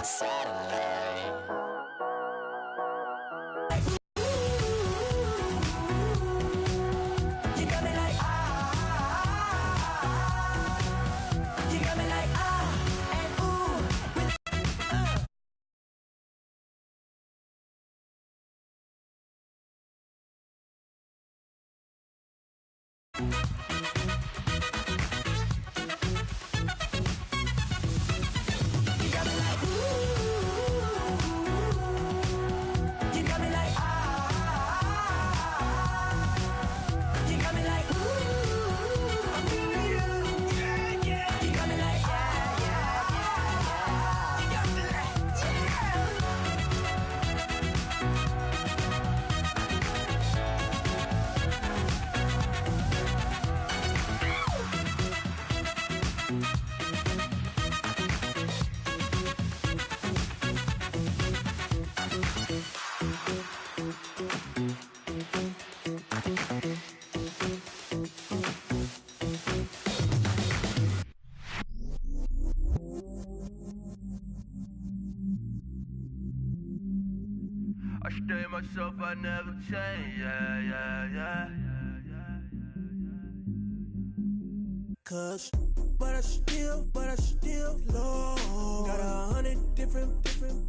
satellite. You got me like you got me like and ooh with You got me like you got me like you got me like I'm feeling you, yeah, yeah. You got me like you got me like I stay myself, I never change, yeah. Cause, but I still love. Got 100 different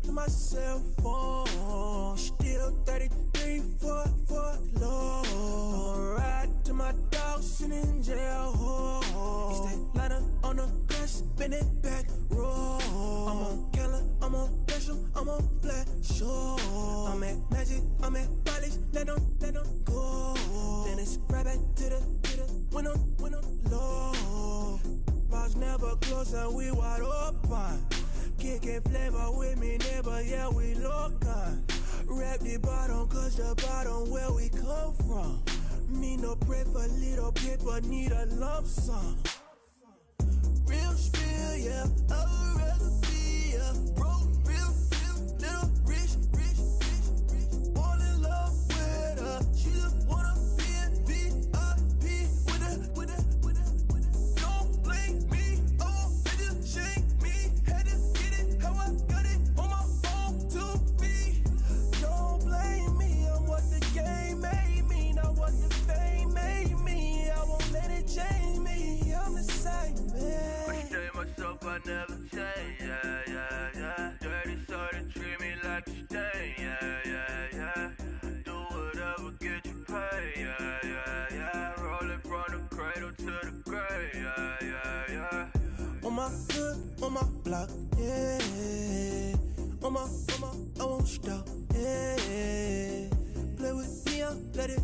to my cell phone. Still 33 for love. I'ma ride to my dog sitting in jail. He stay lighter on the grass, spin it back, roll. I'm on Keller, I'm on Gresham, I'm on Flat Shore. I'm at Magic, I'm at Polish, let them go. Then it's right back to the when I'm low. Bars never close and we wide open. Kicking flavor with me, neighbor, yeah, we local. Rap the bottom, cause the bottom where we come from. Me no pray for little paper, need a lump sum. Real spill, yeah, I'd rather be, yeah. Broke, real, little rich. Fall in love with her, she just wanna be in VIP with her. Don't blame me, oh, they just shame me. Had to get it, how I got it, on my phone to me. Don't blame me, I'm what the game made me, not what the fame made me. I won't let it change me, I'm the same man. I stay myself, I never change, yeah. Dirty so they treat me like a stain, yeah. Do whatever, get you paid, yeah. Rolling from the cradle to the grave, yeah. On my hood, on my block, yeah. On my, I won't stop, yeah. Play with me, I'll let it,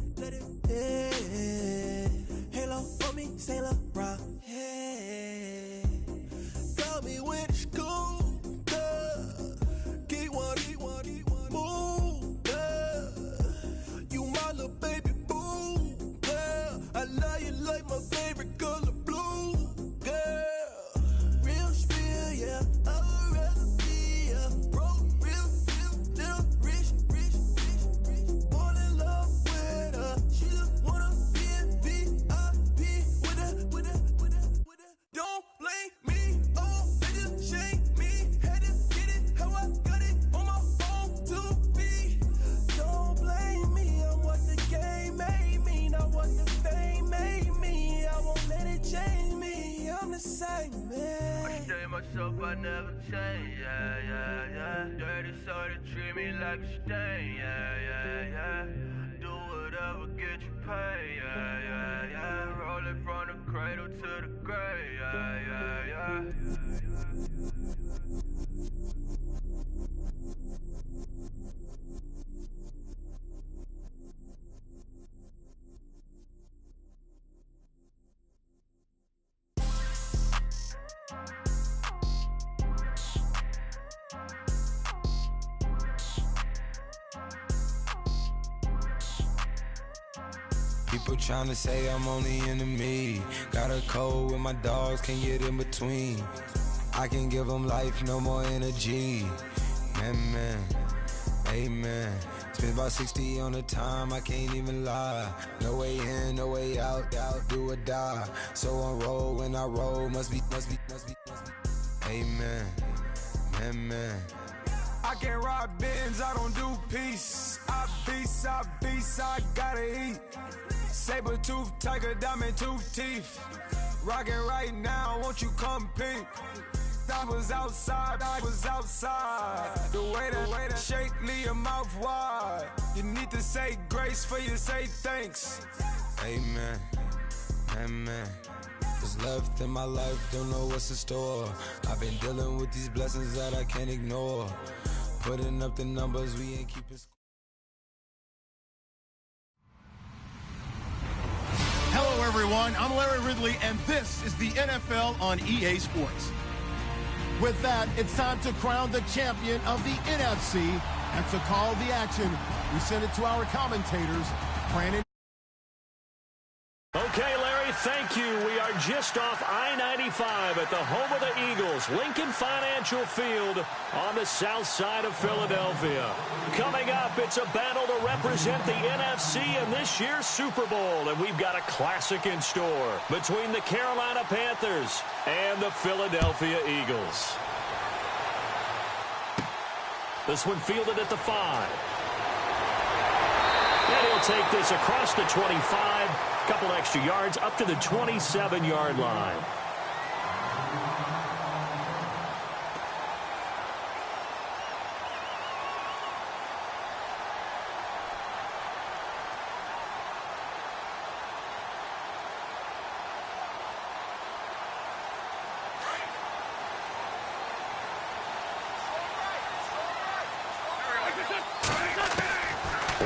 yeah. Halo on me, Saint Laurent, yeah. Got me with the school, Get one, move, you my little baby boo, girl. I love you like my favorite color blue, girl. Real spill, yeah, I'd rather be, yeah. Broke, real, little rich. Fall in love with her, she just wanna be in VIP with her. Don't blame me, oh, they just shame me. Had to get it, how I got it, on my phone to me. Don't blame me, I'm what the game made me, not what the fame made me. I won't let it change me, I'm the same I man. stay myself, I never change, yeah. Dirty so they treat me like a stain, yeah. Do whatever, get you paid, yeah. Rolling from the cradle to the grave, yeah. People tryna say I'm only enemy. Got a cold with my dogs, can't get in between. I can give them life, no more energy. Man, amen. Spent about 60 on the time, I can't even lie. No way in, no way out, do or die. So on roll, when I roll, must be. Amen, man. I can rob Benz, I don't do peace. I beast, I gotta eat. Saber tooth, tiger, diamond tooth teeth. Rockin' right now, won't you come peep? I was outside. The way that shake, leave your mouth wide. You need to say grace for you say thanks. Amen, amen. What's left in my life, don't know what's in store. I've been dealing with these blessings that I can't ignore. Putting up the numbers, we ain't keeping score. Hello, everyone. I'm Larry Ridley, and this is the NFL on EA Sports. With that, it's time to crown the champion of the NFC, and to call the action, we send it to our commentators, Brandon. Okay, Larry, thank you. We are just off I-95 at the home of the Eagles, Lincoln Financial Field on the south side of Philadelphia. Coming up, it's a battle to represent the NFC in this year's Super Bowl, and we've got a classic in store between the Carolina Panthers and the Philadelphia Eagles. This one fielded at the 5. And he'll take this across the 25. Couple extra yards up to the 27-yard line.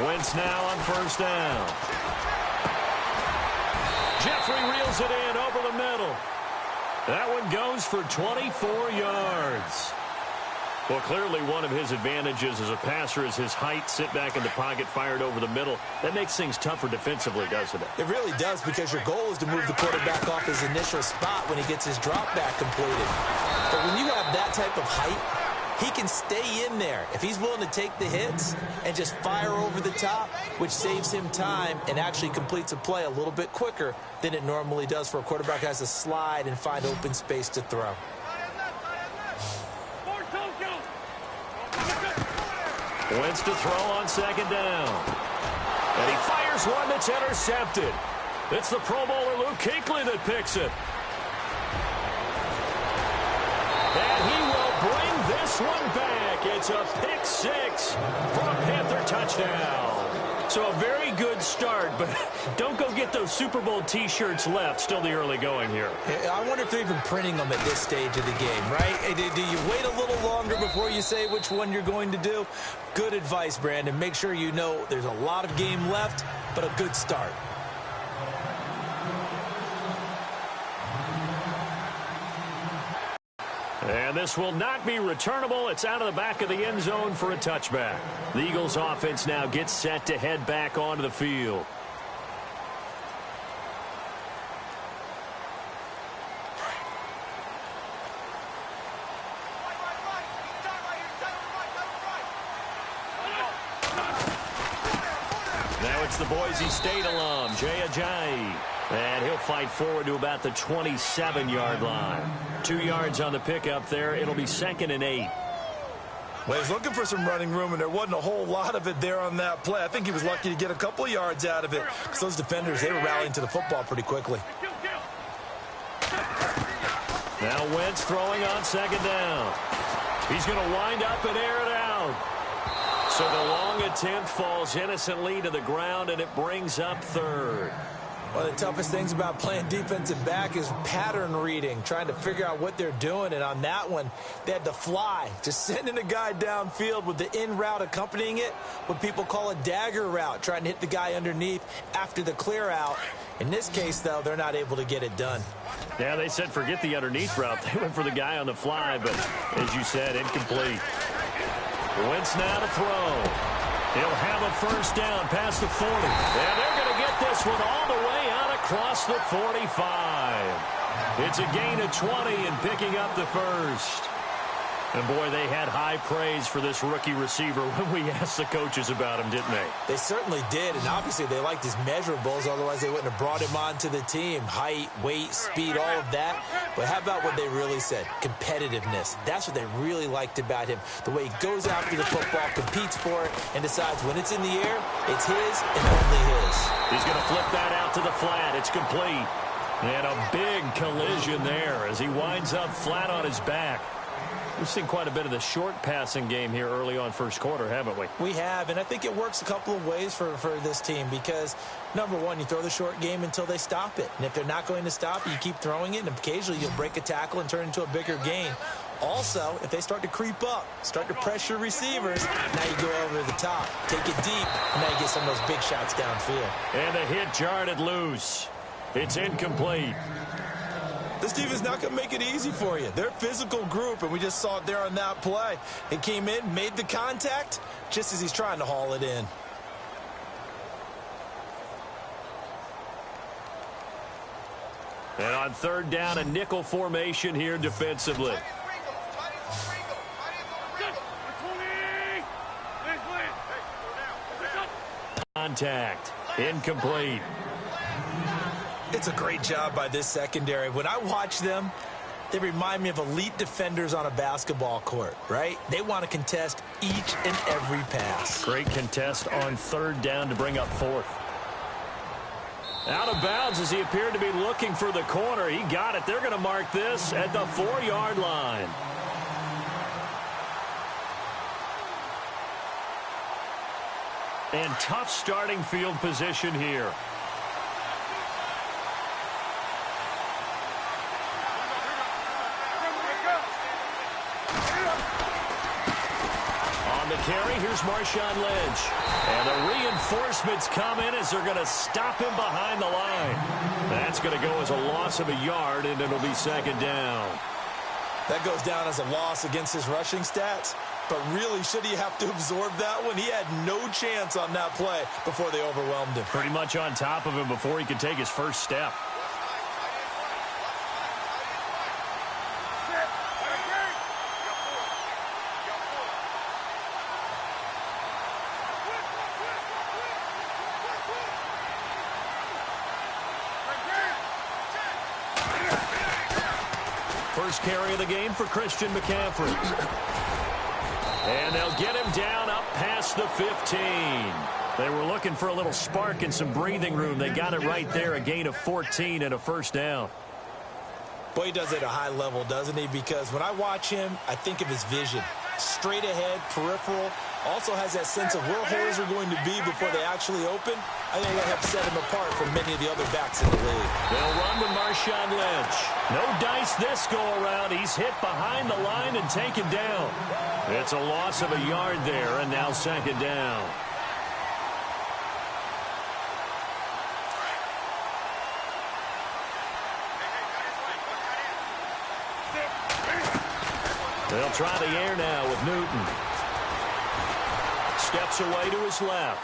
Wentz now on first down. Jeffrey reels it in over the middle. That one goes for 24 yards. Well, clearly one of his advantages as a passer is his height. Sit back in the pocket, fired over the middle. That makes things tougher defensively, doesn't it? It really does, because your goal is to move the quarterback off his initial spot when he gets his drop back completed. But when you have that type of height, he can stay in there if he's willing to take the hits and just fire over the top, which saves him time and actually completes a play a little bit quicker than it normally does for a quarterback who has to slide and find open space to throw. Wentz to throw on second down. And he fires one that's intercepted. It's the Pro Bowler Luke Kuechly that picks it. And he will bring this one back. It's a pick six for a Panther touchdown. So a very good start, but don't go get those Super Bowl T-shirts left. Still the early going here. I wonder if they're even printing them at this stage of the game, right? Do you wait a little longer before you say which one you're going to do? Good advice, Brandon. Make sure you know there's a lot of game left, but a good start. And this will not be returnable. It's out of the back of the end zone for a touchback. The Eagles offense now gets set to head back onto the field. Now it's the Boise State alum, Jay Ajayi. And he'll fight forward to about the 27-yard line. 2 yards on the pickup there. It'll be 2nd and 8. Well, he's looking for some running room, and there wasn't a whole lot of it there on that play. I think he was lucky to get a couple of yards out of it, because those defenders, they were rallying to the football pretty quickly. Now Wentz throwing on second down. He's going to wind up and air it out. So the long attempt falls innocently to the ground, and it brings up 3rd. One of the toughest things about playing defensive back is pattern reading, trying to figure out what they're doing. And on that one, they had to fly, just sending a guy downfield with the in route accompanying it, what people call a dagger route, trying to hit the guy underneath after the clear out. In this case, though, they're not able to get it done. Yeah, they said forget the underneath route. They went for the guy on the fly, but as you said, incomplete. Wentz now to throw. He'll have a first down past the 40. And they're going to get this one all the way out across the 45. It's a gain of 20 and picking up the first. And, boy, they had high praise for this rookie receiver when we asked the coaches about him, didn't they? They certainly did, and obviously they liked his measurables. Otherwise, they wouldn't have brought him onto the team. Height, weight, speed, all of that. But how about what they really said? Competitiveness. That's what they really liked about him. The way he goes after the football, competes for it, and decides when it's in the air, it's his and only his. He's going to flip that out to the flat. It's complete. And a big collision there as he winds up flat on his back. We've seen quite a bit of the short passing game here early on first quarter, haven't we? We have, and I think it works a couple of ways for this team because, number one, you throw the short game until they stop it. And if they're not going to stop it, you keep throwing it, and occasionally you'll break a tackle and turn it into a bigger gain. Also, if they start to creep up, start to pressure receivers, now you go over the top, take it deep, and now you get some of those big shots downfield. And a hit jarred it loose. It's incomplete. This team is not going to make it easy for you. They're a physical group, and we just saw it there on that play. It came in, made the contact, just as he's trying to haul it in. And on third down, a nickel formation here defensively. Contact. Incomplete. It's a great job by this secondary. When I watch them, they remind me of elite defenders on a basketball court, right? They want to contest each and every pass. Great contest on third down to bring up fourth. Out of bounds as he appeared to be looking for the corner. He got it. They're going to mark this at the 4-yard line. And tough starting field position here. On the carry, here's Marshawn Lynch. And the reinforcements come in as they're going to stop him behind the line. That's going to go as a loss of a yard, and it'll be second down. That goes down as a loss against his rushing stats. But really, should he have to absorb that one? He had no chance on that play before they overwhelmed him. Pretty much on top of him before he could take his first step. First carry of the game for Christian McCaffrey. And they'll get him down up past the 15. They were looking for a little spark and some breathing room. They got it right there, a gain of 14 and a first down. Boy, he does it at a high level, doesn't he? Because when I watch him, I think of his vision. Straight ahead, peripheral. Also has that sense of where holes are going to be before they actually open. I think that helps set him apart from many of the other backs in the league. They'll run with Marshawn Lynch. No dice this go-around. He's hit behind the line and taken down. It's a loss of a yard there, and now second down. They'll try the air now with Newton. Steps away to his left.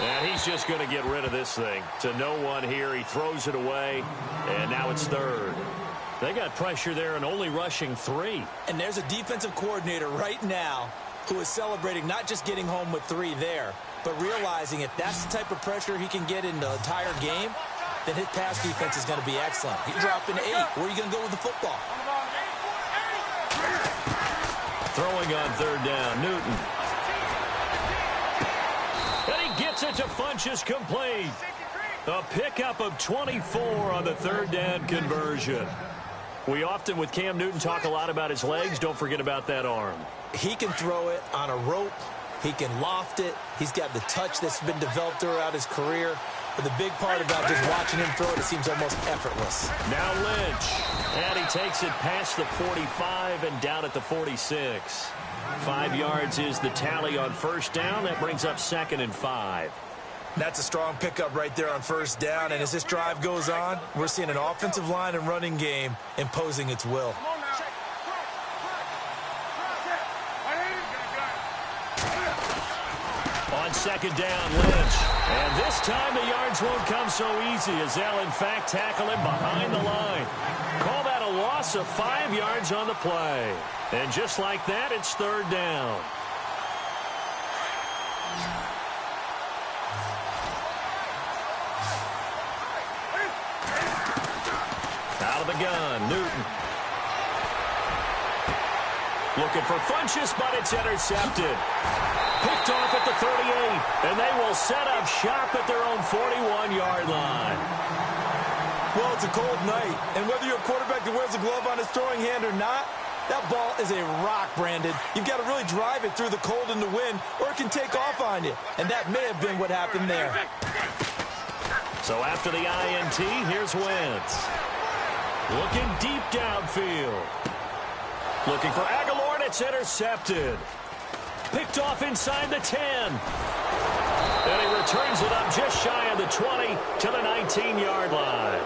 And he's just going to get rid of this thing. To no one here. He throws it away. And now it's third. They got pressure there and only rushing 3. And there's a defensive coordinator right now who is celebrating not just getting home with 3 there, but realizing if that's the type of pressure he can get in the entire game, then his pass defense is going to be excellent. He dropped an 8. Where are you going to go with the football? Throwing on third down, Newton. And he gets it to Funchess complete. A pickup of 24 on the third down conversion. We often, with Cam Newton, talk a lot about his legs. Don't forget about that arm. He can throw it on a rope. He can loft it. He's got the touch that's been developed throughout his career. But the big part about just watching him throw it seems almost effortless. Now Lynch. And he takes it past the 45 and down at the 46. 5 yards is the tally on first down. That brings up 2nd and 5. That's a strong pickup right there on first down. And as this drive goes on, we're seeing an offensive line and running game imposing its will. On second down, Lynch. And this time the yards won't come so easy as they'll, in fact, tackle him behind the line. Call that a loss of 5 yards on the play. And just like that, it's third down. Out of the gun, Newton. Looking for Funchess, but it's intercepted. Picked off at the 38, and they will set up shop at their own 41-yard line. Well, it's a cold night, and whether you're a quarterback that wears a glove on his throwing hand or not, that ball is a rock, Brandon. You've got to really drive it through the cold and the wind, or it can take off on you. And that may have been what happened there. So after the INT, here's Wentz. Looking deep downfield. Looking for Aguilar, and it's intercepted. Picked off inside the 10. And he returns it up just shy of the 20 to the 19-yard line.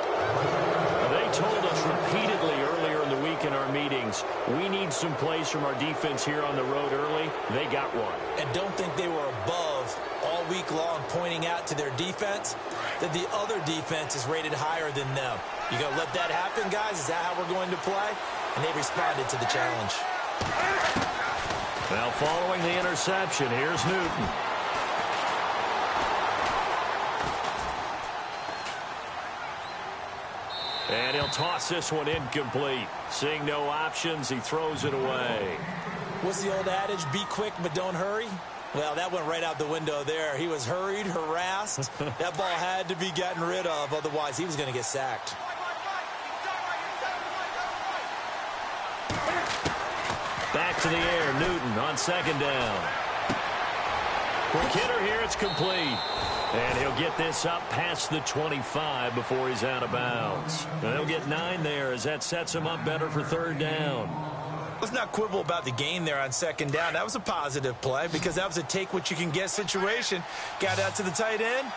They told us repeatedly earlier in the week in our meetings, we need some plays from our defense here on the road early. They got one. And don't think they were above all week long pointing out to their defense that the other defense is rated higher than them. You going to let that happen, guys? Is that how we're going to play? And they responded to the challenge. Now following the interception, here's Newton. And he'll toss this one incomplete. Seeing no options, he throws it away. What's the old adage? Be quick, but don't hurry. Well, that went right out the window there. He was hurried, harassed. That ball had to be gotten rid of. Otherwise, he was going to get sacked. Back to the air, Newton on second down. Quick hitter here, it's complete. And he'll get this up past the 25 before he's out of bounds. And they'll get 9 there as that sets him up better for third down. Let's not quibble about the gain there on second down. That was a positive play because that was a take-what-you-can-get situation. Got out to the tight end.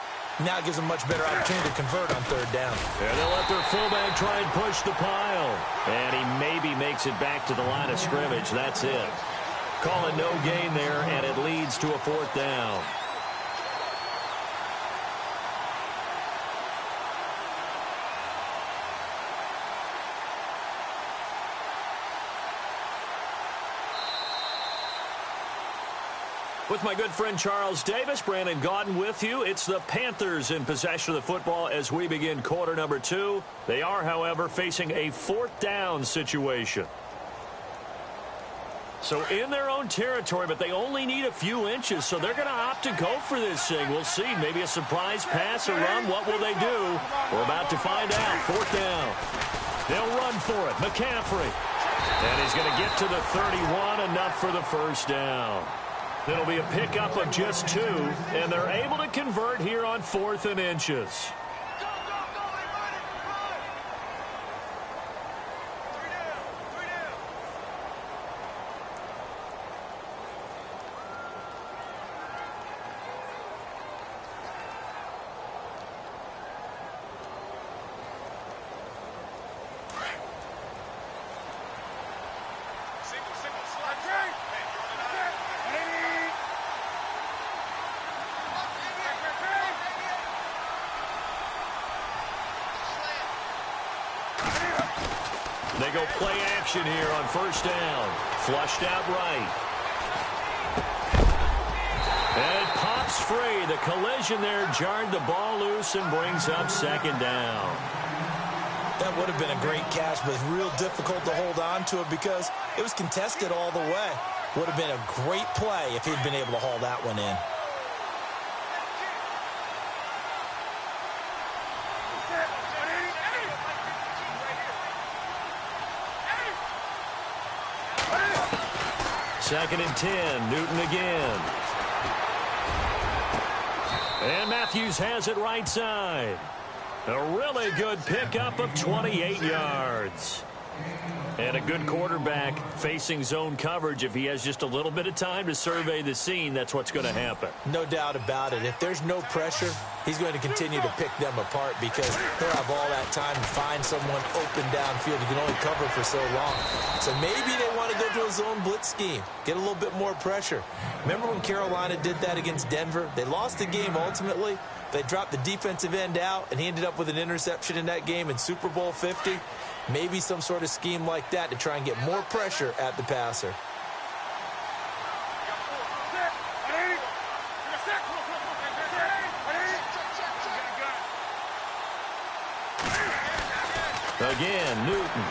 Now it gives them much better opportunity to convert on third down. And they'll let their fullback try and push the pile. And he maybe makes it back to the line of scrimmage. That's it. Call it no gain there, and it leads to a fourth down. With my good friend Charles Davis, Brandon Gaudin with you. It's the Panthers in possession of the football as we begin quarter number 2. They are, however, facing a fourth down situation. So in their own territory, but they only need a few inches, so they're going to opt to go for this thing. We'll see. Maybe a surprise pass or run. What will they do? We're about to find out. Fourth down. They'll run for it. McCaffrey. And he's going to get to the 31, enough for the first down. It'll be a pickup of just 2, and they're able to convert here on 4th and inches. They go play action here on first down. Flushed out right. And it pops free. The collision there jarred the ball loose and brings up second down. That would have been a great catch, but it's real difficult to hold on to it because it was contested all the way. Would have been a great play if he'd been able to haul that one in. Second and 10, Newton again. And Matthews has it right side. A really good pickup of 28 yards. And a good quarterback facing zone coverage. If he has just a little bit of time to survey the scene, that's what's going to happen. No doubt about it. If there's no pressure, he's going to continue to pick them apart because he'll have all that time to find someone open downfield. He can only cover for so long. So maybe they want to go to a zone blitz scheme, get a little bit more pressure. Remember when Carolina did that against Denver? They lost the game ultimately. They dropped the defensive end out, and he ended up with an interception in that game in Super Bowl 50. Maybe some sort of scheme like that to try and get more pressure at the passer. Again, Newton.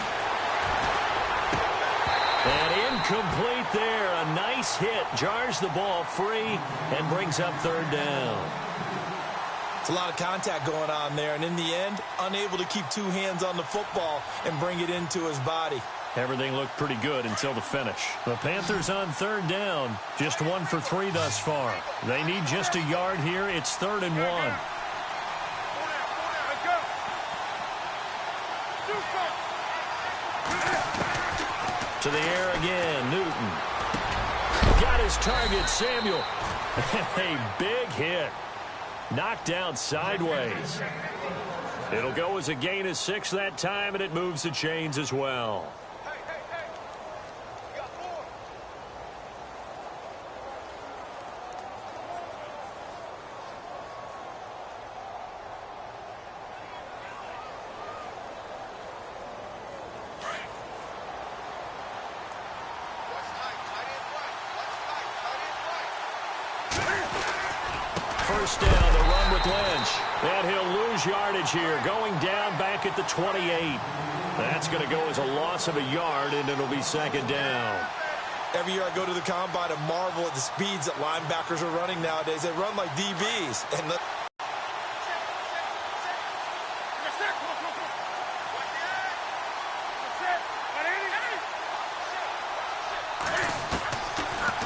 And incomplete there. A nice hit. Jars the ball free and brings up third down. It's a lot of contact going on there, and in the end, unable to keep two hands on the football and bring it into his body. Everything looked pretty good until the finish. The Panthers on third down. Just 1 for 3 thus far. They need just a yard here. It's 3rd and 1. To the air again, Newton. Got his target, Samuel. A big hit. Knocked down sideways. It'll go as a gain of 6 that time, and it moves the chains as well. First down, the run with Lynch. And he'll lose yardage here, going down back at the 28. That's going to go as a loss of a yard, and it'll be 2nd down. Every year I go to the combine and marvel at the speeds that linebackers are running nowadays. They run like DBs. And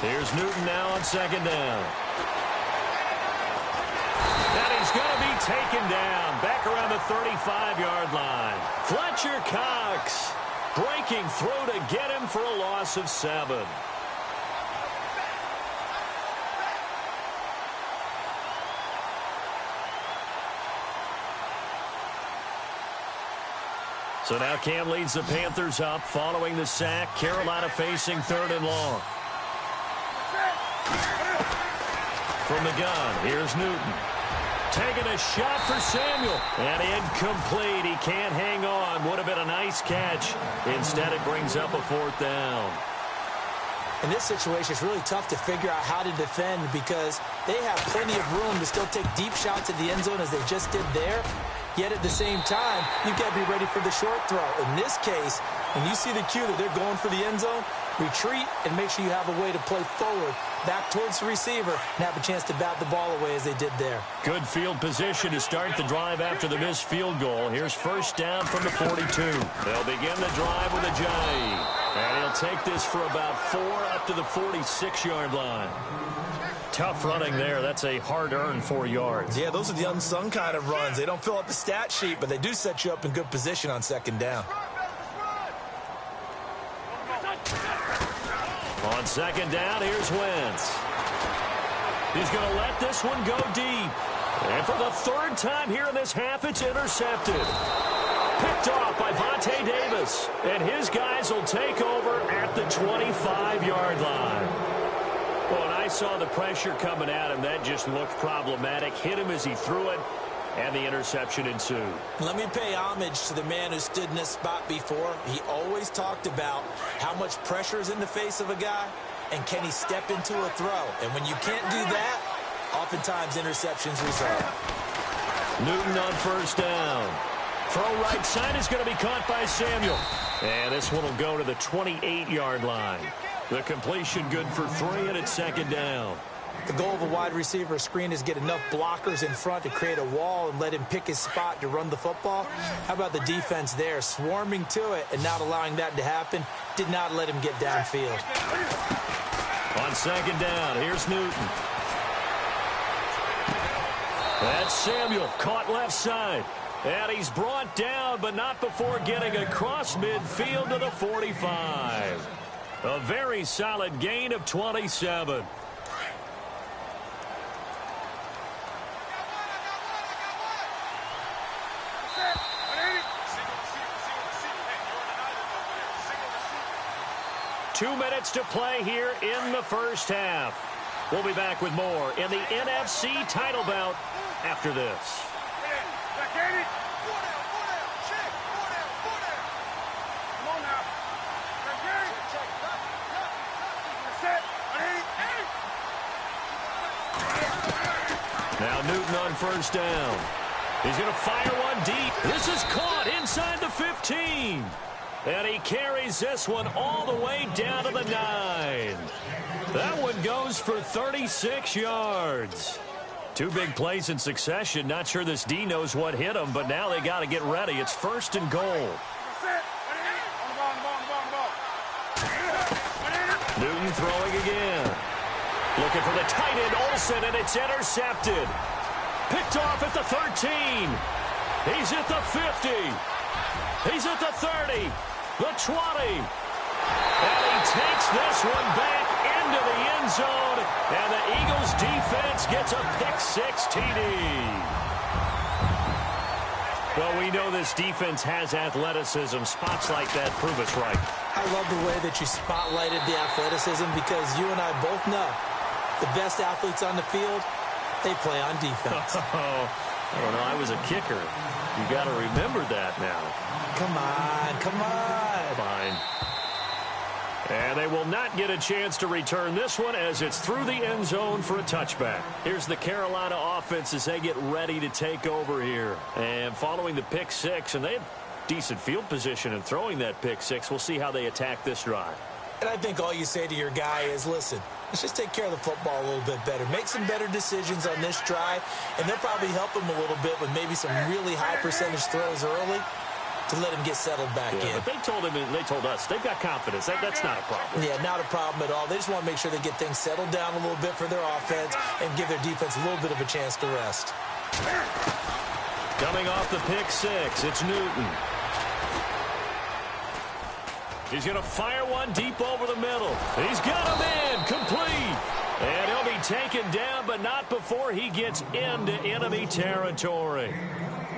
here's Newton now on 2nd down. And he's going to be taken down back around the 35-yard line. Fletcher Cox breaking through to get him for a loss of 7. So now Cam leads the Panthers up following the sack. Carolina facing 3rd and long. From the gun, here's Newton. Taking a shot for Samuel. And incomplete. He can't hang on. Would have been a nice catch. Instead, it brings up a 4th down. in this situation, it's really tough to figure out how to defend because they have plenty of room to still take deep shots at the end zone as they just did there. Yet at the same time, you've got to be ready for the short throw. In this case, when you see the cue that they're going for the end zone, retreat and make sure you have a way to play forward, back towards the receiver, and have a chance to bat the ball away as they did there. Good field position to start the drive after the missed field goal. Here's first down from the 42. They'll begin the drive with a J. And he'll take this for about 4 up to the 46-yard line. Tough running there. That's a hard-earned 4 yards. Yeah, those are the unsung kind of runs. They don't fill up the stat sheet, but they do set you up in good position on second down. On second down, here's Wentz. He's going to let this one go deep. And for the third time here in this half, it's intercepted. Picked off by Vontae Davis. And his guys will take over at the 25-yard line. Well, and I saw the pressure coming at him. That just looked problematic. Hit him as he threw it, and the interception ensued. Let me pay homage to the man who stood in this spot before. He always talked about how much pressure is in the face of a guy, and can he step into a throw. And when you can't do that, oftentimes interceptions result. Newton on first down. Throw right side is going to be caught by Samuel. And this one will go to the 28-yard line. The completion good for 3, and it's second down. The goal of a wide receiver screen is get enough blockers in front to create a wall and let him pick his spot to run the football. How about the defense there, swarming to it and not allowing that to happen? Did not let him get downfield. On second down, here's Newton. That's Samuel, caught left side. And he's brought down, but not before getting across midfield to the 45. A very solid gain of 27. Two minutes to play here in the first half. We'll be back with more in the NFC title bout after this. Now Newton on first down. He's going to fire one deep. This is caught inside the 15. And he carries this one all the way down to the 9. That one goes for 36 yards. Two big plays in succession. Not sure this D knows what hit him, but now they got to get ready. It's first and goal. Newton throwing again. Looking for the tight end, Olsen, and it's intercepted. Picked off at the 13. He's at the 50. He's at the 30. The 20. And he takes this one back into the end zone. And the Eagles defense gets a pick-6 TD. Well, we know this defense has athleticism. Spots like that prove us right. I love the way that you spotlighted the athleticism because you and I both know the best athletes on the field, they play on defense. I don't know. I was a kicker. You got to remember that now. Come on, come on. Fine. And they will not get a chance to return this one as it's through the end zone for a touchback. Here's the Carolina offense as they get ready to take over here. And following the pick-6, and they have decent field position in throwing that pick-6. We'll see how they attack this drive. And I think all you say to your guy is, listen, let's just take care of the football a little bit better. Make some better decisions on this drive, and they'll probably help him a little bit with maybe some really high percentage throws early to let him get settled back in. But they told him, and they told us, they've got confidence. That's not a problem. Yeah, not a problem at all. They just want to make sure they get things settled down a little bit for their offense and give their defense a little bit of a chance to rest. Coming off the pick-6, it's Newton. He's going to fire one deep over the middle. He's got him in, complete. And he'll be taken down, but not before he gets into enemy territory.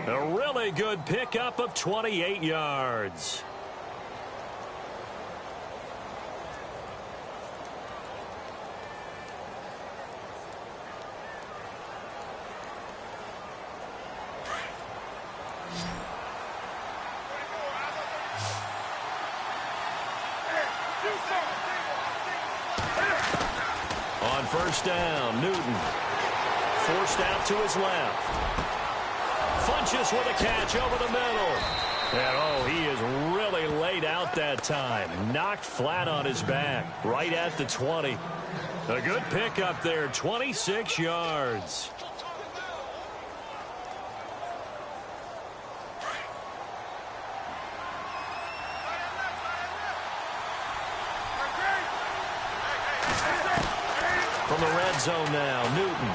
A really good pickup of 28 yards. On first down, Newton forced out to his left. Funches with a catch over the middle. And, he is really laid out that time. Knocked flat on his back, right at the 20. A good pickup there, 26 yards. From the red zone now, Newton.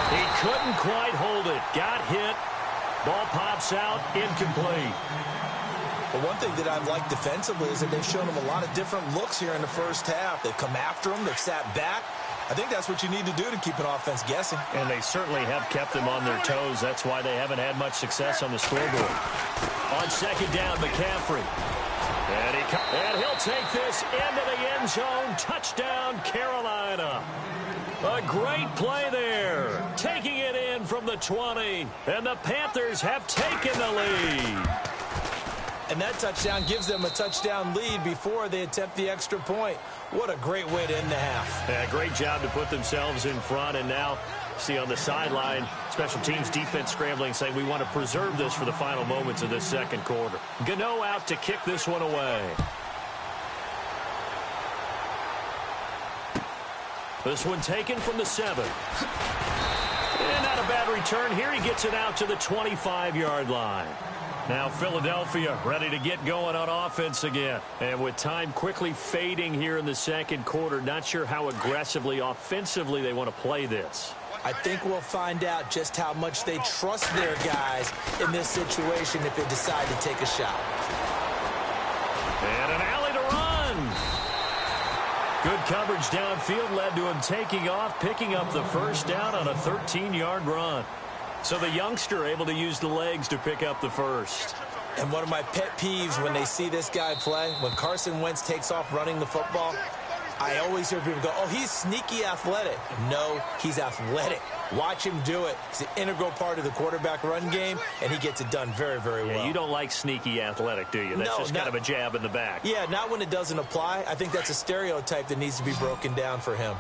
He couldn't quite hold it. Got hit. Ball pops out. Incomplete. But one thing that I've liked defensively is that they've shown him a lot of different looks here in the first half. They've come after him. They've sat back. I think that's what you need to do to keep an offense guessing. And they certainly have kept them on their toes. That's why they haven't had much success on the scoreboard. On second down, McCaffrey. And he'll take this into the end zone. Touchdown, Carolina. A great play there. Taking it in from the 20. And the Panthers have taken the lead. And that touchdown gives them a touchdown lead before they attempt the extra point. What a great way to end the half. Yeah, great job to put themselves in front. And now, see on the sideline, special teams defense scrambling, saying we want to preserve this for the final moments of this second quarter. Gano out to kick this one away. This one taken from the 7. And not a bad return here. He gets it out to the 25-yard line. Now Philadelphia ready to get going on offense again. And with time quickly fading here in the second quarter, not sure how aggressively, offensively they want to play this. I think we'll find out just how much they trust their guys in this situation if they decide to take a shot. And an alley to run. Good coverage downfield led to him taking off, picking up the first down on a 13-yard run. So the youngster able to use the legs to pick up the first. And one of my pet peeves when they see this guy play, when Carson Wentz takes off running the football, I always hear people go, oh, he's sneaky athletic. No, he's athletic. Watch him do it. It's an integral part of the quarterback run game, and he gets it done very, very well. You don't like sneaky athletic, do you? That's just kind of a jab in the back. Yeah, not when it doesn't apply. I think that's a stereotype that needs to be broken down for him.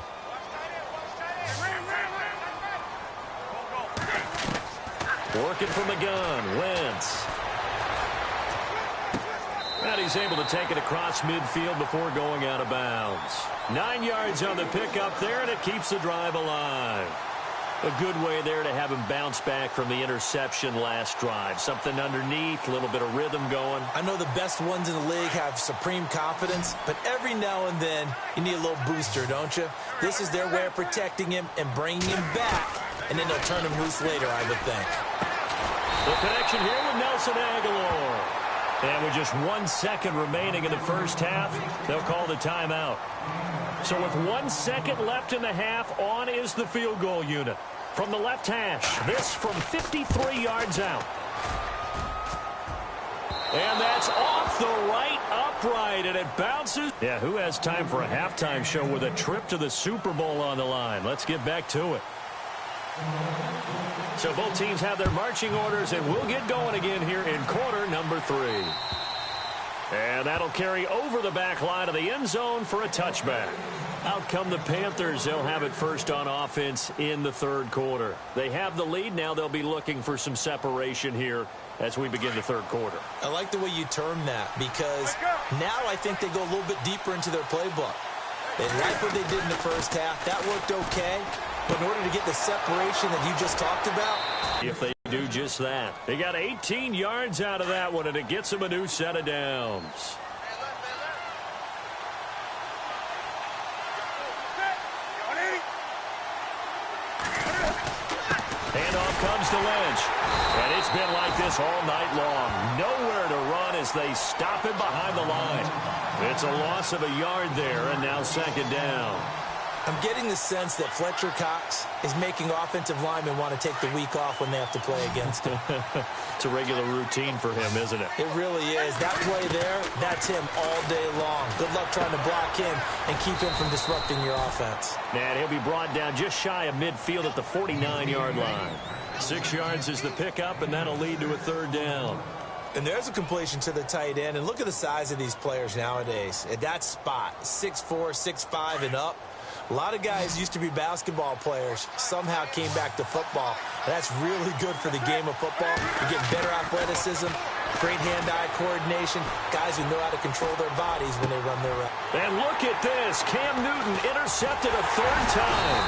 Working from the gun, Wentz. And he's able to take it across midfield before going out of bounds. 9 yards on the pickup there, and it keeps the drive alive. A good way there to have him bounce back from the interception last drive. Something underneath, a little bit of rhythm going. I know the best ones in the league have supreme confidence, but every now and then you need a little booster, don't you? This is their way of protecting him and bringing him back, and then they'll turn him loose later, I would think. The connection here with Nelson Aguilar. And with just 1 second remaining in the first half, they'll call the timeout. So with 1 second left in the half, on is the field goal unit. From the left hash, this from 53 yards out. And that's off the right upright, and it bounces. Yeah, who has time for a halftime show with a trip to the Super Bowl on the line? Let's get back to it. So both teams have their marching orders, and we'll get going again here in quarter number 3. And that'll carry over the back line of the end zone for a touchback. Out come the Panthers. They'll have it first on offense in the third quarter. They have the lead. Now they'll be looking for some separation here as we begin the third quarter. I like the way you term that, because now I think they go a little bit deeper into their playbook. They like what they did in the first half. That worked okay. But in order to get the separation that you just talked about, if they do just that. They got 18 yards out of that one, and it gets them a new set of downs. Handoff comes to Lynch. And it's been like this all night long. Nowhere to run as they stop it behind the line. It's a loss of a yard there, and now second down. I'm getting the sense that Fletcher Cox is making offensive linemen want to take the week off when they have to play against him. It's a regular routine for him, isn't it? It really is. That play there, that's him all day long. Good luck trying to block him and keep him from disrupting your offense. And he'll be brought down just shy of midfield at the 49-yard line. 6 yards is the pickup, and that'll lead to a third down. And there's a completion to the tight end. And look at the size of these players nowadays. At that spot, 6'4", 6'5", and up. A lot of guys used to be basketball players, somehow came back to football. That's really good for the game of football. You get better athleticism, great hand-eye coordination, guys who know how to control their bodies when they run their route. And look at this. Cam Newton intercepted a third time.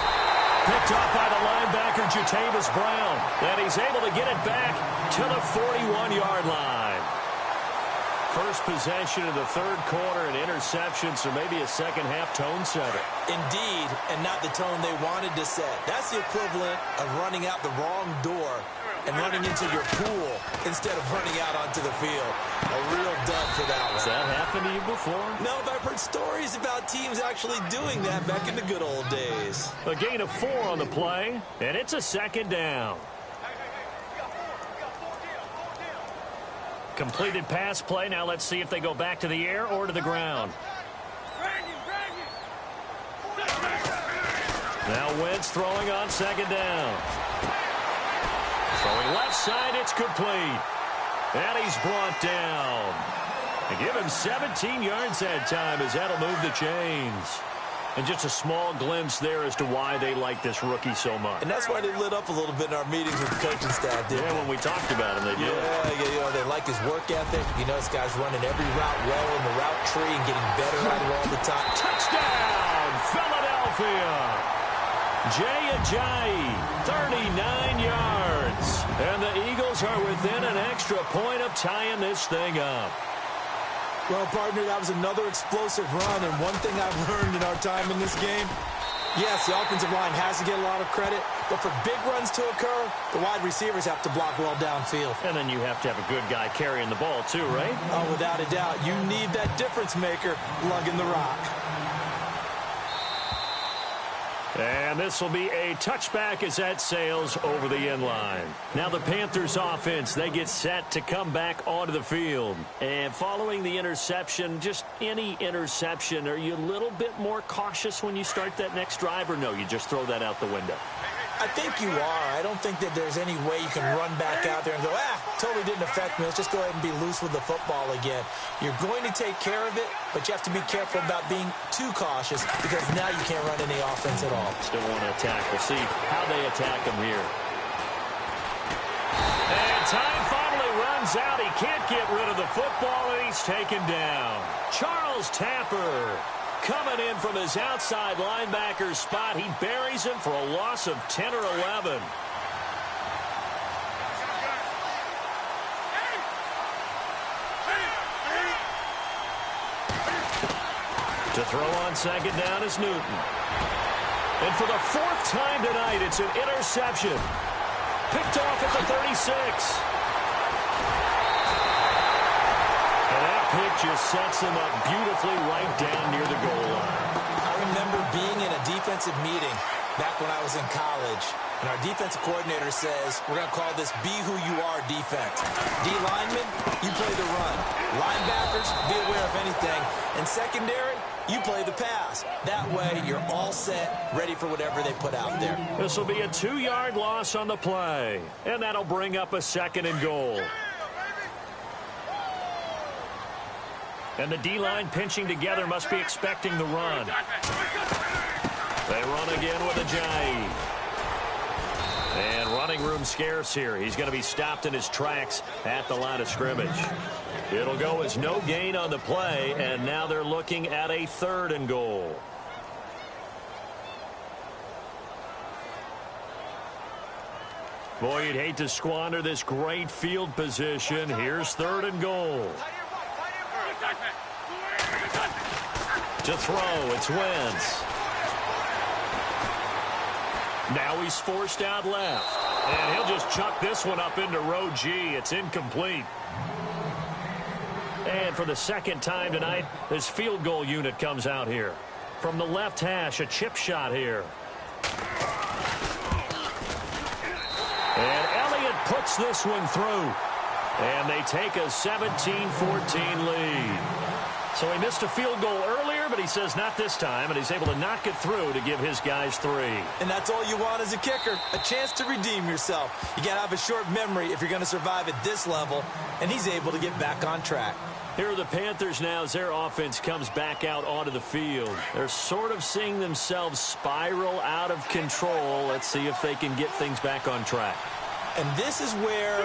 Picked off by the linebacker, Jatavis Brown. And he's able to get it back to the 41-yard line. First possession of the third quarter, an interception, so maybe a second-half tone setter. Indeed, and not the tone they wanted to set. That's the equivalent of running out the wrong door and running into your pool instead of running out onto the field. A real dud for that one. Has that happened to you before? No, but I've heard stories about teams actually doing that back in the good old days. A gain of 4 on the play, and it's a second down. Completed pass play. Now let's see if they go back to the air or to the ground. Now Wentz throwing on second down. Throwing left side, it's complete. And he's brought down. And give him 17 yards that time as that'll move the chains. And just a small glimpse there as to why they like this rookie so much. And that's why they lit up a little bit in our meetings with the coaching staff, didn't they? When we talked about him, they did. Yeah, they like his work ethic. You know, this guy's running every route well in the route tree and getting better at it all the time. Touchdown, Philadelphia! Jay Ajayi, 39 yards. And the Eagles are within an extra point of tying this thing up. Well, partner, that was another explosive run, and one thing I've learned in our time in this game, yes, the offensive line has to get a lot of credit, but for big runs to occur, the wide receivers have to block well downfield. And then you have to have a good guy carrying the ball too, right? Oh, without a doubt. You need that difference maker lugging the rock. And this will be a touchback as that sails over the end line. Now the Panthers offense, they get set to come back onto the field. And following the interception, just any interception, are you a little bit more cautious when you start that next drive, or no, you just throw that out the window? I think you are. I don't think that there's any way you can run back out there and go, totally didn't affect me. Let's just go ahead and be loose with the football again. You're going to take care of it, but you have to be careful about being too cautious because now you can't run any offense at all. Still want to attack. We'll see how they attack them here. time finally runs out. He can't get rid of the football, and he's taken down. Charles Tapper coming in from his outside linebacker spot. He buries him for a loss of 10 or 11. To throw on second down is Newton. And for the fourth time tonight, it's an interception. Picked off at the 36. And that pick just sets them up beautifully right down near the goal line. I remember being in a defensive meeting back when I was in college, and our defensive coordinator says, we're going to call this be who you are defense. D linemen, you play the run. Linebackers, be aware of anything. And secondary, you play the pass. That way, you're all set, ready for whatever they put out there. This will be a 2-yard loss on the play, and that'll bring up a second and goal. And the D-line pinching together must be expecting the run. They run again with Ajayi. And running room scarce here. He's going to be stopped in his tracks at the line of scrimmage. It'll go as no gain on the play, and now they're looking at a 3rd and goal. Boy, you'd hate to squander this great field position. Here's 3rd and goal. To throw, it's Wentz. Now he's forced out left. And he'll just chuck this one up into row G. It's incomplete. And for the second time tonight, this field goal unit comes out here. From the left hash, a chip shot here. And Elliott puts this one through. And they take a 17-14 lead. So he missed a field goal earlier, but he says not this time, and he's able to knock it through to give his guys 3. And that's all you want as a kicker, a chance to redeem yourself. You got to have a short memory if you're going to survive at this level, and he's able to get back on track. Here are the Panthers now as their offense comes back out onto the field. They're sort of seeing themselves spiral out of control. Let's see if they can get things back on track. And this is where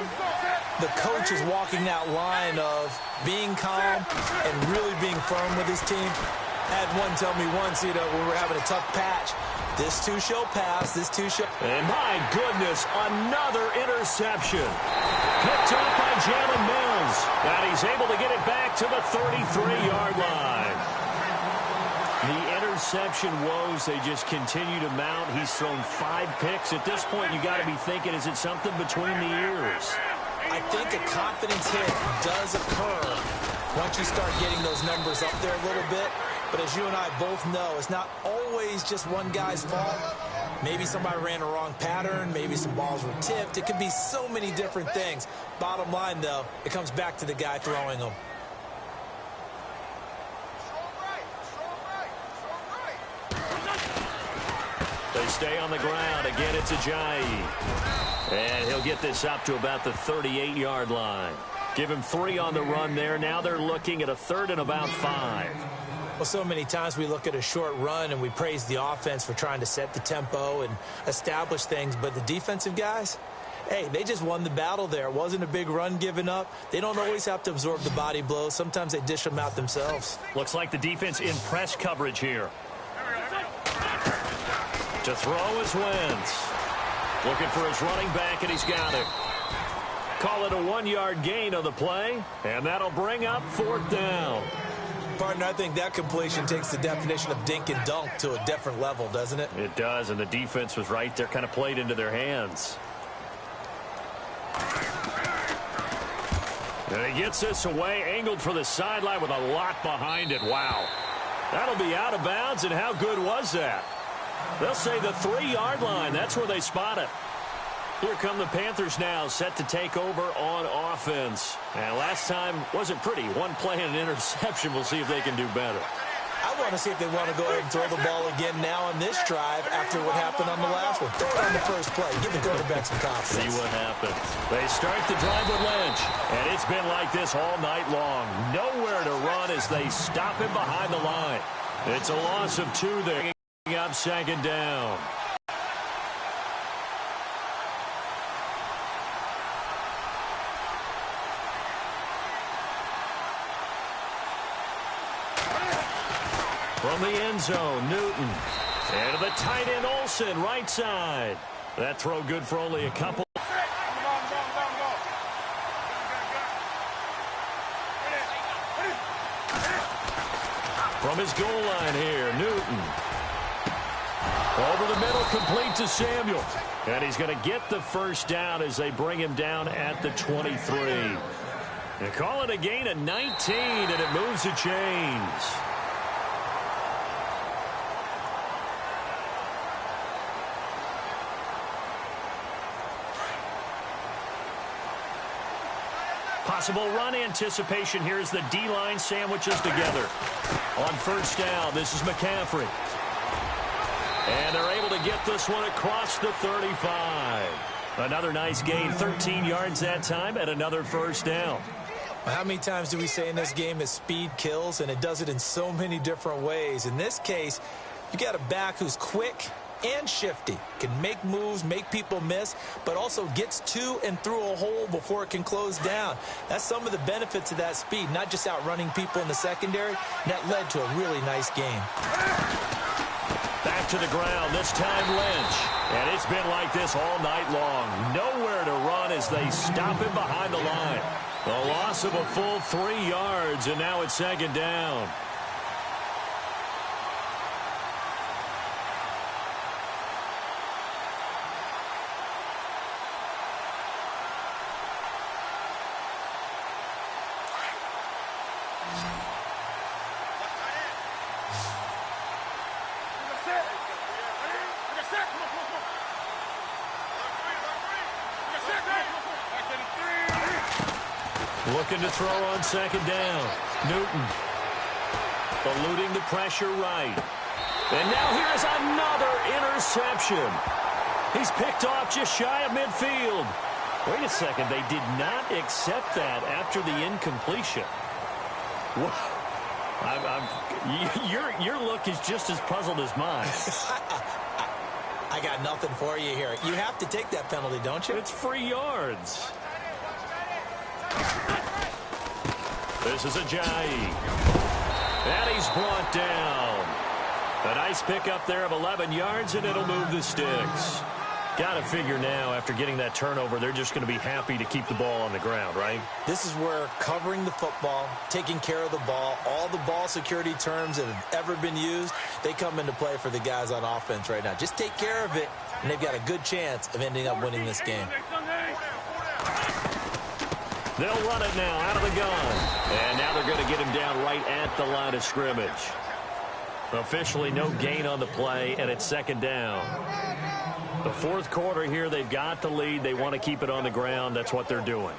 the coach is walking that line of being calm and really being firm with his team. I had one tell me once, when we were having a tough patch, this too shall pass, this too shall... And my goodness, another interception. Picked up by Jalen Mills. And he's able to get it back to the 33-yard line. The interception woes, they just continue to mount. He's thrown 5 picks. At this point, you got to be thinking, is it something between the ears? I think a confidence hit does occur once you start getting those numbers up there a little bit. But as you and I both know, it's not always just one guy's fault. Maybe somebody ran a wrong pattern. Maybe some balls were tipped. It could be so many different things. Bottom line, though, it comes back to the guy throwing them. They stay on the ground. Again, it's Ajayi. And he'll get this up to about the 38-yard line. Give him 3 on the run there. Now they're looking at a 3rd and about 5. Well, so many times we look at a short run and we praise the offense for trying to set the tempo and establish things. But the defensive guys, hey, they just won the battle there. It wasn't a big run given up. They don't always have to absorb the body blows. Sometimes they dish them out themselves. Looks like the defense in press coverage here. To throw is Wentz. Looking for his running back, and he's got it. Call it a 1-yard gain on the play, and that'll bring up 4th down. Partner, I think that completion takes the definition of dink and dunk to a different level, doesn't it? It does, and the defense was right there, kind of played into their hands. And he gets this away, angled for the sideline with a lot behind it. Wow. That'll be out of bounds, and how good was that? They'll say the 3-yard line. That's where they spot it. Here come the Panthers now, set to take over on offense. And last time wasn't pretty. One play and an interception. We'll see if they can do better. I want to see if they want to go ahead and throw the ball again now on this drive after what happened on the last one. Throw it on the first play. Give the quarterback some confidence. See what happens. They start the drive with Lynch. And it's been like this all night long. Nowhere to run as they stop him behind the line. It's a loss of 2 there. Up 2nd down. From the end zone, Newton. And to the tight end, Olsen, right side. That throw good for only a couple. From his goal line here, Newton. Over the middle, complete to Samuel. And he's going to get the first down as they bring him down at the 23. They call it a gain of 19, and it moves the chains. Possible run anticipation here as the D-line sandwiches together. On first down, this is McCaffrey. And they're able to get this one across the 35. Another nice gain, 13 yards that time, and another first down. How many times do we say in this game that speed kills, and it does it in so many different ways? In this case, you got a back who's quick and shifty, can make moves, make people miss, but also gets to and through a hole before it can close down. That's some of the benefits of that speed, not just outrunning people in the secondary. That led to a really nice game. Back to the ground, this time Lynch. And it's been like this all night long. Nowhere to run as they stop him behind the line. A loss of a full 3 yards, and now it's second down. Looking to throw on second down. Newton eluding the pressure right. And now here's another interception. He's picked off just shy of midfield. Wait a second. They did not accept that after the incompletion. Your look is just as puzzled as mine. I got nothing for you here. You have to take that penalty, don't you? It's free yards. This is Ajayi. And he's brought down. A nice pickup there of 11 yards, and it'll move the sticks. Got to figure now, after getting that turnover, they're just going to be happy to keep the ball on the ground, right? This is where covering the football, taking care of the ball, all the ball security terms that have ever been used, they come into play for the guys on offense right now. Just take care of it, and they've got a good chance of ending up winning this game. They'll run it now out of the gun. And now they're going to get him down right at the line of scrimmage. Officially no gain on the play, and it's second down. The fourth quarter here, they've got the lead. They want to keep it on the ground. That's what they're doing.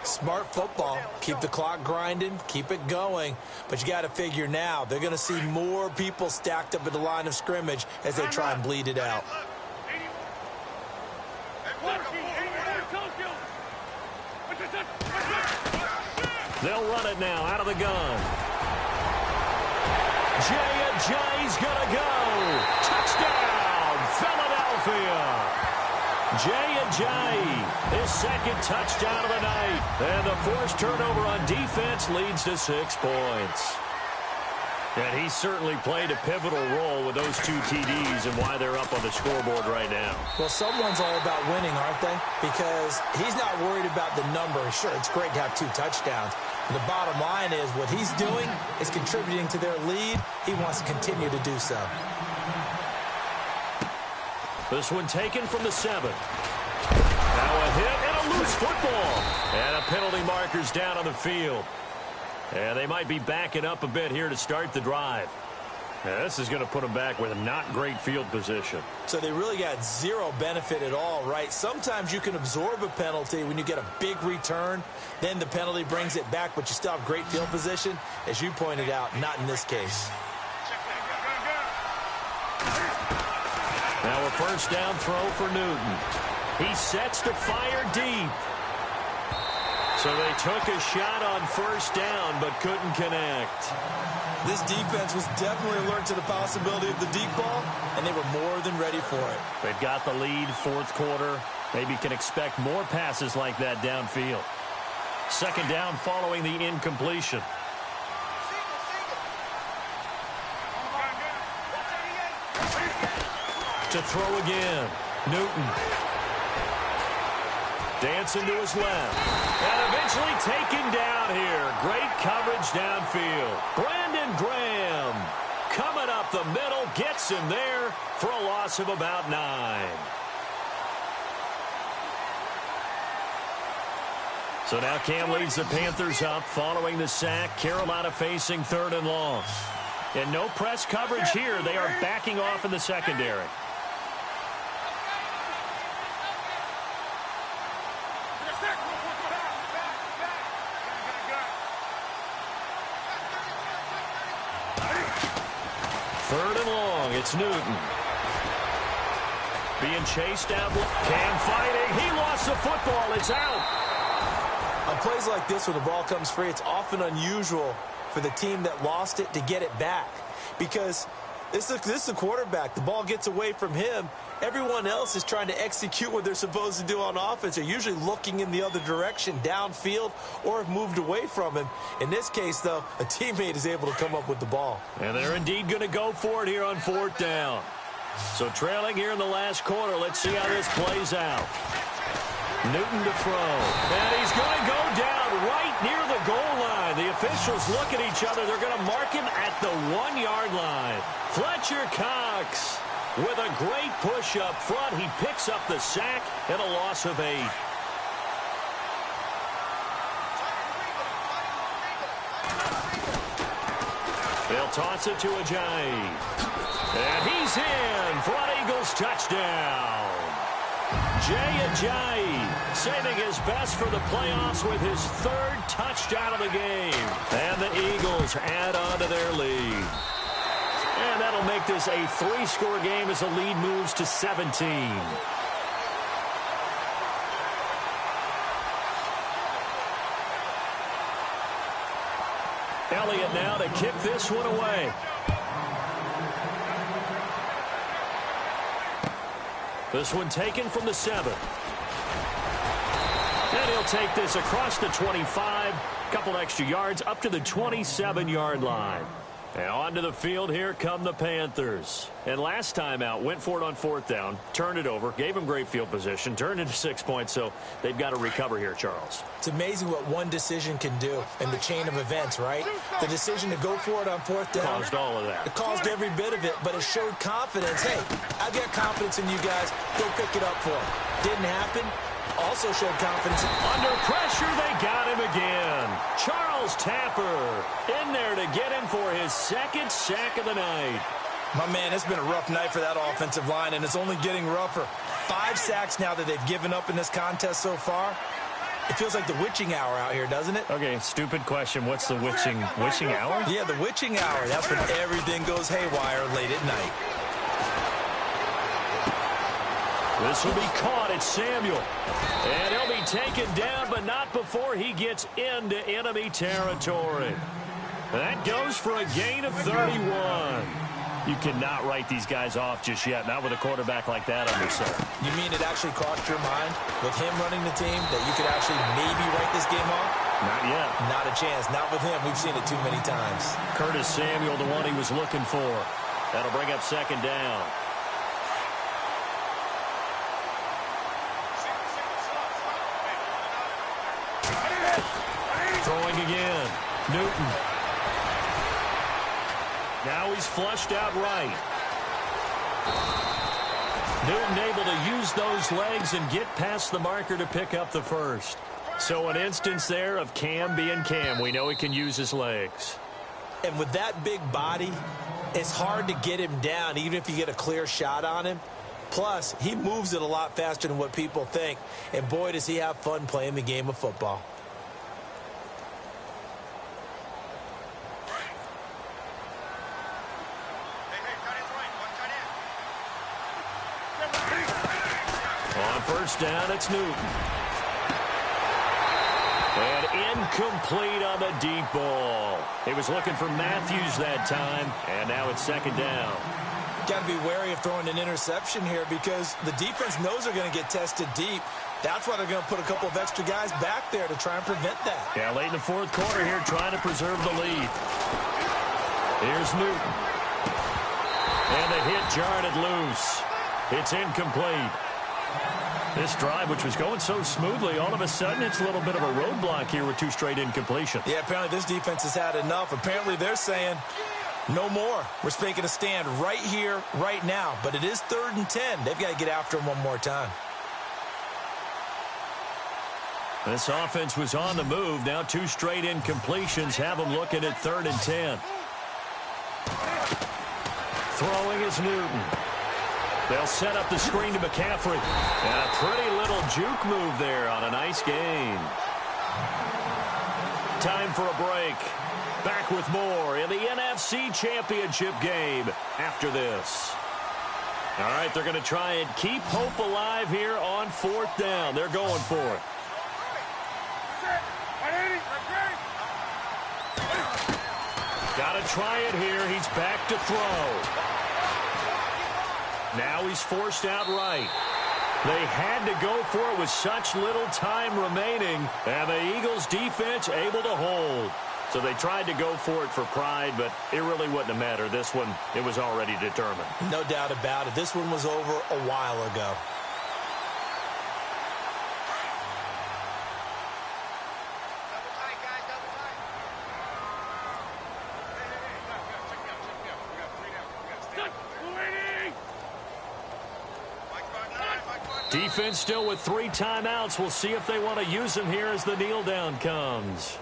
Smart football. Keep the clock grinding. Keep it going. But you got to figure now, they're going to see more people stacked up at the line of scrimmage as they try and bleed it out. They'll run it now out of the gun. Ajayi's going to go. Touchdown, Philadelphia. Ajayi, his second touchdown of the night. And the forced turnover on defense leads to 6 points. And he certainly played a pivotal role with those 2 TDs and why they're up on the scoreboard right now. Well, someone's all about winning, aren't they? Because he's not worried about the number. Sure, it's great to have 2 touchdowns. And the bottom line is what he's doing is contributing to their lead. He wants to continue to do so. This one taken from the 7. Now a hit and a loose football. And a penalty marker's down on the field. And they might be backing up a bit here to start the drive. Now, this is going to put them back with a not great field position. So they really got zero benefit at all, right? Sometimes you can absorb a penalty when you get a big return. Then the penalty brings it back, but you still have great field position. As you pointed out, not in this case. Now a first down throw for Newton. He sets to fire deep. So they took a shot on first down, but couldn't connect. This defense was definitely alert to the possibility of the deep ball, and they were more than ready for it. They've got the lead, fourth quarter. Maybe can expect more passes like that downfield. Second down following the incompletion. to throw again. Newton. Dancing to his left. And eventually taken down here. Great coverage downfield. Brandon Graham coming up the middle. Gets him there for a loss of about 9. So now Cam leads the Panthers up following the sack. Carolina facing 3rd and long. And no press coverage here. They are backing off in the secondary. Third and long. It's Newton. Being chased down. Cam fighting. He lost the football. It's out. On plays like this where the ball comes free, it's often unusual for the team that lost it to get it back. Because this is the quarterback. The ball gets away from him. Everyone else is trying to execute what they're supposed to do on offense. They're usually looking in the other direction, downfield, or have moved away from him. In this case, though, a teammate is able to come up with the ball. And they're indeed going to go for it here on 4th down. So trailing here in the last quarter. Let's see how this plays out. Newton to throw. And he's going to go down right near the goal line. The officials look at each other. They're going to mark him at the 1-yard line. Fletcher Cox with a great push up front. He picks up the sack and a loss of 8. They'll toss it to Ajayi. And he's in for an Eagles touchdown. Jay Ajayi saving his best for the playoffs with his 3rd touchdown of the game. And the Eagles add on to their lead. And that'll make this a 3-score game as the lead moves to 17. Elliott now to kick this one away. This one taken from the 7. And he'll take this across the 25. Couple extra yards up to the 27-yard line. And onto the field, here come the Panthers. And last time out, went for it on 4th down, turned it over, gave them great field position, turned into 6 points, so they've got to recover here, Charles. It's amazing what one decision can do in the chain of events, right? The decision to go for it on 4th down. Caused all of that. It caused every bit of it, but it showed confidence. Hey, I've got confidence in you guys. Go pick it up for them. Didn't happen. Also showed confidence. Under pressure, they got him again. Charles Tapper in there to get him for his 2nd sack of the night. My man, it's been a rough night for that offensive line, and it's only getting rougher. 5 sacks now that they've given up in this contest so far. It feels like the witching hour out here, doesn't it? Okay, stupid question. What's the witching hour? Yeah, the witching hour. That's when everything goes haywire late at night. This will be caught. It's Samuel. And he'll be taken down, but not before he gets into enemy territory. That goes for a gain of 31. You cannot write these guys off just yet, not with a quarterback like that under center. You mean it actually crossed your mind with him running the team that you could actually maybe write this game off? Not yet. Not a chance. Not with him. We've seen it too many times. Curtis Samuel, the one he was looking for. That'll bring up 2nd down. Throwing again. Newton. Now he's flushed out right. Newton able to use those legs and get past the marker to pick up the 1st. So an instance there of Cam being Cam. We know he can use his legs. And with that big body, it's hard to get him down even if you get a clear shot on him. Plus, he moves it a lot faster than what people think. And boy, does he have fun playing the game of football. On 1st down, it's Newton. And incomplete on the deep ball. He was looking for Matthews that time, and now it's 2nd down. Got to be wary of throwing an interception here because the defense knows they're going to get tested deep. That's why they're going to put a couple of extra guys back there to try and prevent that. Yeah, late in the 4th quarter here, trying to preserve the lead. Here's Newton. And the hit jarred it loose. It's incomplete. This drive, which was going so smoothly, all of a sudden it's a little bit of a roadblock here with 2 straight incompletions. Yeah, apparently this defense has had enough. Apparently they're saying no more. We're making a stand right here, right now. But it is 3rd and 10. They've got to get after him one more time. This offense was on the move. Now 2 straight incompletions have them looking at 3rd and 10. Throwing is Newton. They'll set up the screen to McCaffrey. And a pretty little juke move there on a nice gain. Time for a break. Back with more in the NFC Championship game after this. All right, they're going to try and keep hope alive here on 4th down. They're going for it. Got to try it here. He's back to throw. Now he's forced out right. They had to go for it with such little time remaining, and the Eagles defense able to hold. So they tried to go for it for pride, but it really wouldn't have mattered. This one, it was already determined. No doubt about it. This one was over a while ago. Defense still with 3 timeouts. We'll see if they want to use them here as the kneel down comes.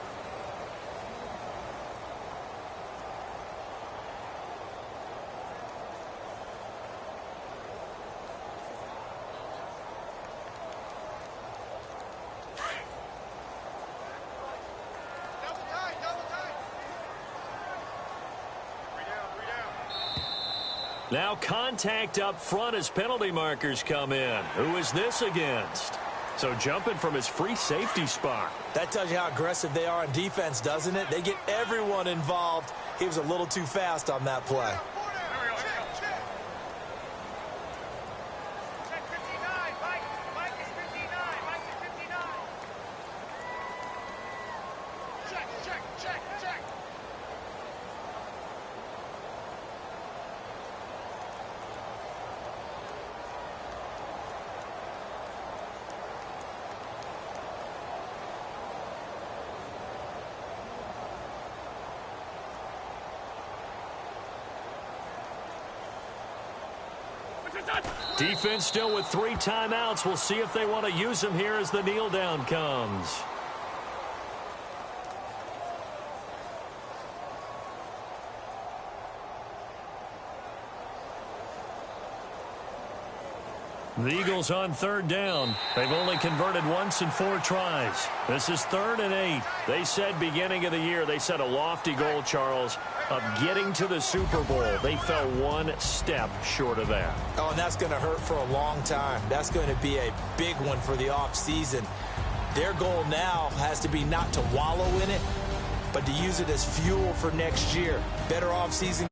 Now contact up front as penalty markers come in. Who is this against? So jumping from his free safety spot. That tells you how aggressive they are on defense, doesn't it? They get everyone involved. He was a little too fast on that play. Defense still with 3 timeouts. We'll see if they want to use them here as the kneel down comes. The Eagles on 3rd down. They've only converted once in 4 tries. This is 3rd and 8. They said beginning of the year, they set a lofty goal, Charles, of getting to the Super Bowl. They fell 1 step short of that. Oh, and that's going to hurt for a long time. That's going to be a big one for the offseason. Their goal now has to be not to wallow in it, but to use it as fuel for next year. Better offseason.